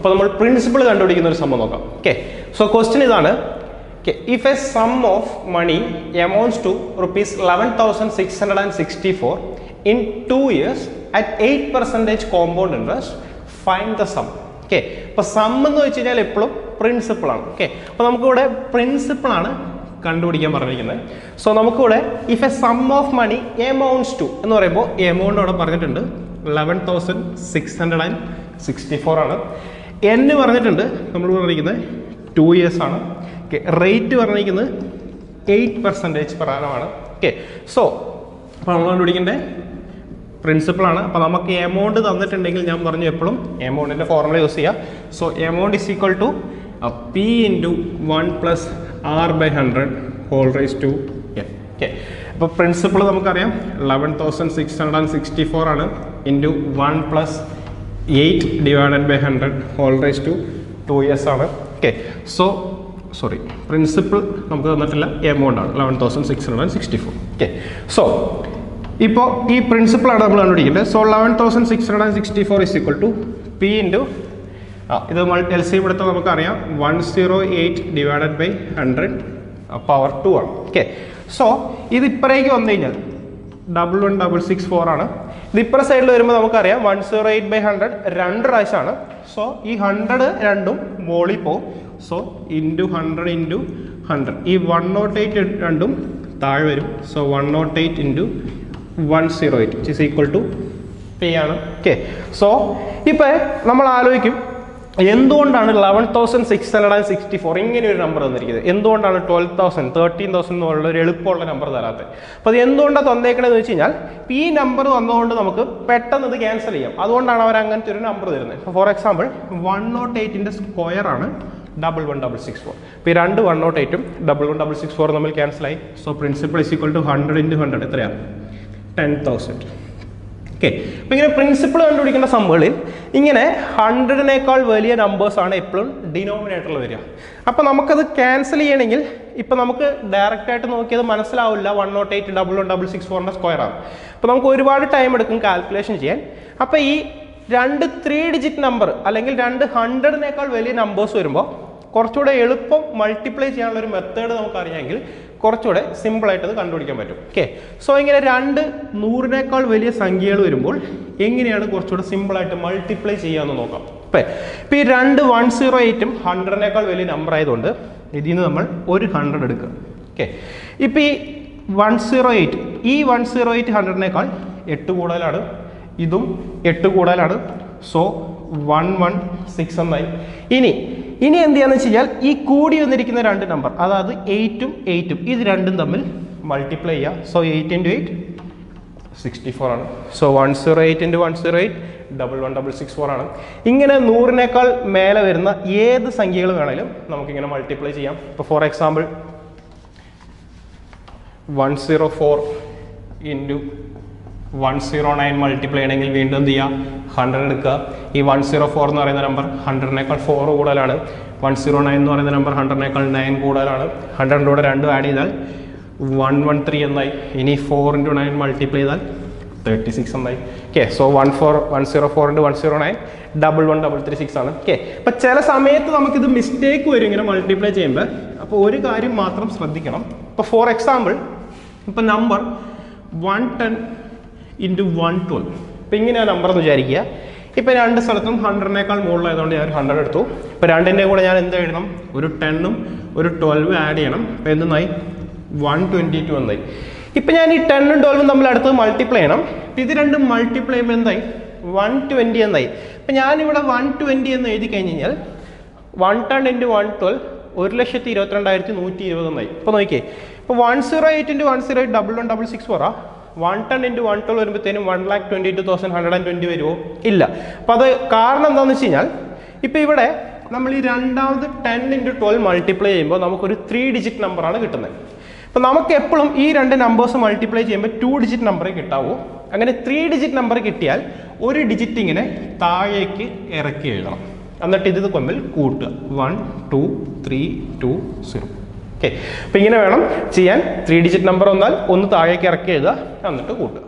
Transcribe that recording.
അപ്പോൾ നമ്മൾ പ്രിൻസിപ്പിൾ കണ്ടുപിടിക്കുന്ന ഒരു സംഭവം നോക്കാം. ഓക്കെ, സോ ക്വസ്റ്റ്യൻ ഇതാണ്. If a sum of money amounts to rupees 11,664 in 2 years at 8% compound interest, find the sum. Okay, അപ്പോൾ സം എന്ന് വെച്ച് കഴിഞ്ഞാൽ എപ്പോഴും പ്രിൻസിപ്പിൾ ആണ്. ഓക്കെ, അപ്പോൾ നമുക്കിവിടെ പ്രിൻസിപ്പിൾ ആണ് കണ്ടുപിടിക്കാൻ പറഞ്ഞിരിക്കുന്നത്. സോ നമുക്കിവിടെ if a sum of money amounts to എന്ന് പറയുമ്പോൾ എമൗണ്ട് അവിടെ പറഞ്ഞിട്ടുണ്ട് 11,664 ആണ്. എന്ന് പറഞ്ഞിട്ടുണ്ട് നമ്മൾ പറഞ്ഞിരിക്കുന്നത് 2 years ആണ്. റേറ്റ് പറഞ്ഞിരിക്കുന്നത് 8% per annum ആണ്. ഓക്കെ, സോ അപ്പോൾ നമ്മൾ കണ്ടുപിടിക്കേണ്ട പ്രിൻസിപ്പിളാണ്. അപ്പോൾ നമുക്ക് എമൗണ്ട് തന്നിട്ടുണ്ടെങ്കിൽ ഞാൻ പറഞ്ഞു എപ്പോഴും എമൗണ്ടിൻ്റെ ഫോർമുല യൂസ് ചെയ്യുക. So amount is equal to P into 1 + R/100 whole rise to n. Okay, അപ്പോൾ പ്രിൻസിപ്പിൾ നമുക്കറിയാം 11,664 ആണ് into 1 + 8/100 whole rise to 2 years ആണ്. ഓക്കെ, സോ സോറി പ്രിൻസിപ്പിൾ നമുക്ക് തന്നിട്ടില്ല, എമൗണ്ട് ആണ് 11,664. ഓക്കെ, സോ ഇപ്പോൾ ഈ പ്രിൻസിപ്പിളാണ് നമ്മൾ കണ്ടുപിടിക്കേണ്ടത്. So 11,664 is equal to P into ഇത് LCM എടുത്താൽ നമുക്കറിയാം 108/100 പവർ 2 ആണ്. ഓക്കെ, സോ ഇത് ഇപ്പറേക്ക് വന്നു കഴിഞ്ഞാൽ 11,664 ആണ്. ഇത് ഇപ്പറ സൈഡിൽ വരുമ്പോൾ നമുക്കറിയാം 108/100 2 പ്രാവശ്യമാണ്. സോ ഈ 100 രണ്ടും മോളിൽ പോകും. സോ ഇൻറ്റു 100 ഇൻറ്റു 100 ഈ 108 രണ്ടും താഴെ വരും. So 108 into 108 is equal to P ആണ്. ഓക്കെ, സോ ഇപ്പോൾ നമ്മൾ ആലോചിക്കും എന്തുകൊണ്ടാണ് 11,664 ഇങ്ങനെ ഒരു നമ്പർ തന്നിരിക്കുന്നത്, എന്തുകൊണ്ടാണ് 12,000 13,000 എന്നുള്ള ഒരു എളുപ്പമുള്ള നമ്പർ തരാത്തത്. അപ്പോൾ അത് എന്തുകൊണ്ടാണ് തന്നേക്കണമെന്ന് വെച്ച് കഴിഞ്ഞാൽ ഈ നമ്പർ തന്നുകൊണ്ട് നമുക്ക് പെട്ടെന്ന് ഇത് ക്യാൻസൽ ചെയ്യാം. അതുകൊണ്ടാണ് അവർ അങ്ങനത്തെ ഒരു നമ്പർ തരുന്നത്. ഇപ്പോൾ ഫോർ എക്സാമ്പിൾ 108ൻ്റെ സ്ക്വയർ ആണ് 11,664. ഇപ്പോൾ ഈ രണ്ട് 108ഉം 11,664 തമ്മിൽ ക്യാൻസലായി. So principle is equal to 100 into 100 എത്രയാണ് 10,000. ഓക്കെ, അപ്പോൾ ഇങ്ങനെ പ്രിൻസിപ്പിൾ കണ്ടുപിടിക്കേണ്ട സംഭവങ്ങളിൽ ഇങ്ങനെ 100-നേക്കാൾ വലിയ നമ്പേഴ്സാണ് എപ്പോഴും ഡിനോമിനേറ്ററിൽ വരിക. അപ്പോൾ നമുക്കത് ക്യാൻസൽ ചെയ്യണമെങ്കിൽ ഇപ്പോൾ നമുക്ക് ഡയറക്റ്റായിട്ട് നോക്കിയത് മനസ്സിലാവില്ല 108 11,664ൻ്റെ സ്ക്വയറാണ്. അപ്പോൾ നമുക്ക് ഒരുപാട് ടൈം എടുക്കും കാൽക്കുലേഷൻ ചെയ്യാൻ. അപ്പോൾ ഈ രണ്ട് 3 ഡിജിറ്റ് നമ്പർ അല്ലെങ്കിൽ രണ്ട് 100-നേക്കാൾ വലിയ നമ്പേഴ്സ് വരുമ്പോൾ കുറച്ചുകൂടെ എളുപ്പം മൾട്ടിപ്ലൈ ചെയ്യാനുള്ള ഒരു മെത്തേഡ് നമുക്കറിയാമെങ്കിൽ കുറച്ചുകൂടെ സിമ്പിളായിട്ട് അത് കണ്ടുപിടിക്കാൻ പറ്റും. ഓക്കെ, സോ ഇങ്ങനെ രണ്ട് 100-നേക്കാൾ വലിയ സംഖ്യകൾ വരുമ്പോൾ എങ്ങനെയാണ് കുറച്ചുകൂടെ സിമ്പിളായിട്ട് മൾട്ടിപ്ലൈ ചെയ്യാമെന്ന് നോക്കാം. ഇപ്പോൾ ഈ രണ്ട് 108ഉം 100-നേക്കാൾ വലിയ നമ്പർ ആയതുകൊണ്ട് ഇതിൽ നിന്ന് നമ്മൾ ഒരു 100 എടുക്കുക. ഓക്കെ, ഇപ്പോൾ ഈ 108 100-നേക്കാൾ 8 കൂടുതലാണ്, ഇതും 8 കൂടുതലാണ്. സോ 116 എന്നായി. ഇനി എന്ത് ചെയ്യാന്ന് വെച്ച് കഴിഞ്ഞാൽ ഈ കൂടി വന്നിരിക്കുന്ന രണ്ട് നമ്പർ, അതായത് 8ഉം 8ഉം ഇത് രണ്ടും തമ്മിൽ മൾട്ടിപ്ലൈ ചെയ്യുക. സോ 8 × 8 64 ആണ്. സോ 108 × 108 11,664 ആണ്. ഇങ്ങനെ 100-നേക്കാൾ മേലെ വരുന്ന ഏത് സംഖ്യകൾ വേണമെങ്കിലും നമുക്കിങ്ങനെ മൾട്ടിപ്ലൈ ചെയ്യാം. ഇപ്പോൾ ഫോർ എക്സാമ്പിൾ 104 × 109 മൾട്ടിപ്ലൈ ചെയ്യണമെങ്കിൽ വീണ്ടും എന്ത് ചെയ്യുക 100 എടുക്കുക. ഈ 104 എന്ന് പറയുന്ന നമ്പർ 100-നേക്കാൾ 4 കൂടുതലാണ്. 109 എന്ന് പറയുന്ന നമ്പർ 100-നേക്കാൾ 9 കൂടുതലാണ്. 100ൻ്റെ കൂടെ 2 ആഡ് ചെയ്താൽ 113 എന്നായി. ഇനി 4 × 9 മൾട്ടിപ്ലൈ ചെയ്താൽ 36 എന്നായി. ഓക്കെ, സോ 104 × 109 11,336 ആണ്. ഓക്കെ, അപ്പോൾ ചില സമയത്ത് നമുക്കിത് മിസ്റ്റേക്ക് വരും ഇങ്ങനെ മൾട്ടിപ്ലൈ ചെയ്യുമ്പോൾ. അപ്പോൾ ഒരു കാര്യം മാത്രം ശ്രദ്ധിക്കണം. ഇപ്പോൾ ഫോർ എക്സാമ്പിൾ ഇപ്പോൾ നമ്പർ 110 × 112 ഇപ്പോൾ ഇങ്ങനെയാണ് നമ്പർ എന്ന് വിചാരിക്കുക. ഇപ്പോൾ രണ്ട് സ്ഥലത്തും 100-നേക്കാൾ മുകളിലായതുകൊണ്ട് ഞാൻ 100 എടുത്തു. ഇപ്പോൾ രണ്ടിൻ്റെ കൂടെ ഞാൻ എന്ത് എഴുതണം, ഒരു 10ഉം ഒരു 12ഉം ആഡ് ചെയ്യണം. അപ്പോൾ എന്തെന്നായി 122 എന്നായി. ഇപ്പോൾ ഞാൻ ഈ 10ഉം 12ഉം തമ്മിൽ അടുത്ത് മൾട്ടിപ്ലൈ ചെയ്യണം. ഇത് രണ്ടും മൾട്ടിപ്ലൈ ചെയ്യുമ്പോൾ എന്തായി 120 എന്നായി. ഇപ്പോൾ ഞാനിവിടെ 120 എന്ന് എഴുതി കഴിഞ്ഞ് കഴിഞ്ഞാൽ 110 × 112 1,22,120 എന്നായി. ഇപ്പോൾ നോക്കിയേ, ഇപ്പോൾ 108 × 108 11,664 110 × 112 വരുമ്പോഴത്തേനും 1,22,120 വരുമോ? ഇല്ല. അപ്പോൾ അത് കാരണം എന്താണെന്ന് വെച്ച് കഴിഞ്ഞാൽ ഇപ്പോൾ ഇവിടെ നമ്മൾ ഈ രണ്ടാമത് 10 × 12 മൾട്ടിപ്ലൈ ചെയ്യുമ്പോൾ നമുക്കൊരു 3 ഡിജിറ്റ് നമ്പറാണ് കിട്ടുന്നത്. അപ്പോൾ നമുക്ക് എപ്പോഴും ഈ രണ്ട് നമ്പേഴ്സ് മൾട്ടിപ്ലൈ ചെയ്യുമ്പോൾ 2 ഡിജിറ്റ് നമ്പറേ കിട്ടാവൂ. അങ്ങനെ 3 ഡിജിറ്റ് നമ്പർ കിട്ടിയാൽ ഒരു ഡിജിറ്റ് ഇങ്ങനെ താഴേക്ക് ഇറക്കി എഴുതണം. എന്നിട്ട് ഇത് തമ്മിൽ കൂട്ടുക 1 2 3 2 0. ഓക്കെ, അപ്പോൾ ഇങ്ങനെ വേണം ചെയ്യാൻ. 3 ഡിജിറ്റ് നമ്പർ വന്നാൽ ഒന്ന് താഴേക്ക് ഇറക്കി എഴുതുക, എന്നിട്ട് കൂട്ടുക.